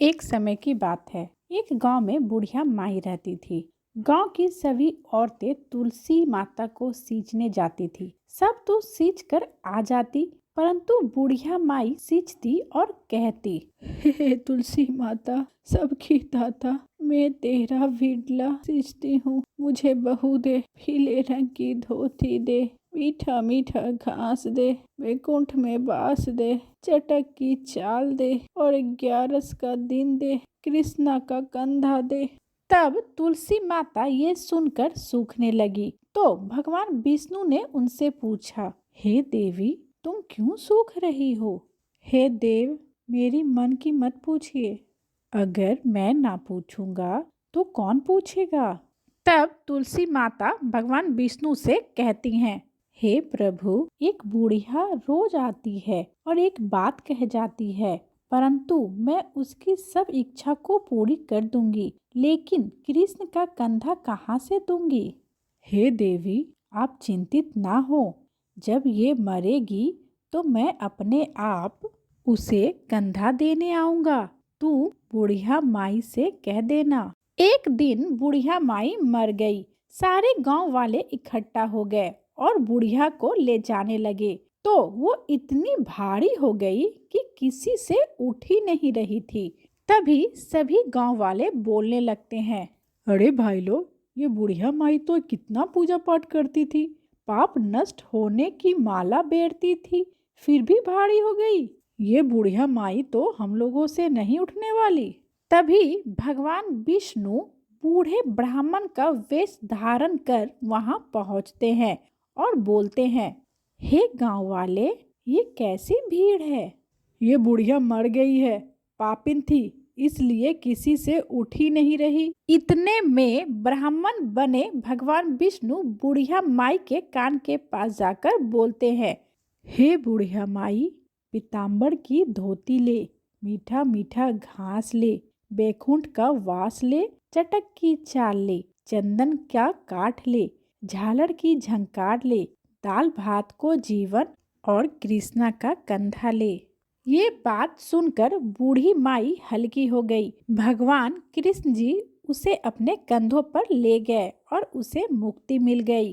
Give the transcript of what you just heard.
एक समय की बात है। एक गांव में बुढ़िया माई रहती थी। गांव की सभी औरतें तुलसी माता को सींचने जाती थी। सब तो सींच कर आ जाती, परंतु बुढ़िया माई सींचती और कहती, हे तुलसी माता, सबकी दाता, मैं तेरा विडला सींचती हूँ। मुझे बहू दे, पीले रंग की धोती दे, मीठा मीठा घास दे, वैकुंठ में बास दे, चटक की चाल दे और 11 का दिन दे, कृष्णा का कंधा दे। तब तुलसी माता ये सुनकर सूखने लगी। तो भगवान विष्णु ने उनसे पूछा, हे देवी, तुम क्यों सूख रही हो? हे देव, मेरी मन की मत पूछिए। अगर मैं ना पूछूंगा तो कौन पूछेगा? तब तुलसी माता भगवान विष्णु से कहती हैं, हे प्रभु, एक बुढ़िया रोज आती है और एक बात कह जाती है, परंतु मैं उसकी सब इच्छा को पूरी कर दूंगी, लेकिन कृष्ण का कंधा कहाँ से दूंगी? हे देवी, आप चिंतित ना हो। जब ये मरेगी तो मैं अपने आप उसे कंधा देने आऊंगा। तू बुढ़िया माई से कह देना। एक दिन बुढ़िया माई मर गई। सारे गांव वाले इकट्ठा हो गए और बुढ़िया को ले जाने लगे। तो वो इतनी भारी हो गई कि किसी से उठ ही नहीं रही थी। तभी सभी गांव वाले बोलने लगते हैं, अरे भाई लोग, ये बुढ़िया माई तो कितना पूजा पाठ करती थी, पाप नष्ट होने की माला बेरती थी, फिर भी भारी हो गई। ये बुढ़िया माई तो हम लोगों से नहीं उठने वाली। तभी भगवान विष्णु बूढ़े ब्राह्मण का वेश धारण कर वहां पहुंचते हैं और बोलते हैं, हे गांव वाले, ये कैसी भीड़ है? ये बुढ़िया मर गई है, पापिन थी, इसलिए किसी से उठ ही नहीं रही। इतने में ब्राह्मण बने भगवान विष्णु बुढ़िया माई के कान के पास जाकर बोलते हैं, हे बुढ़िया माई, पीताम्बर की धोती ले, मीठा मीठा घास ले, बैकुंठ का वास ले, चटक की चाल ले, चंदन का काठ ले, झालर की झंकार ले, दाल भात को जीवन और कृष्णा का कंधा ले। ये बात सुनकर बूढ़ी माई हल्की हो गई। भगवान कृष्ण जी उसे अपने कंधों पर ले गए और उसे मुक्ति मिल गई।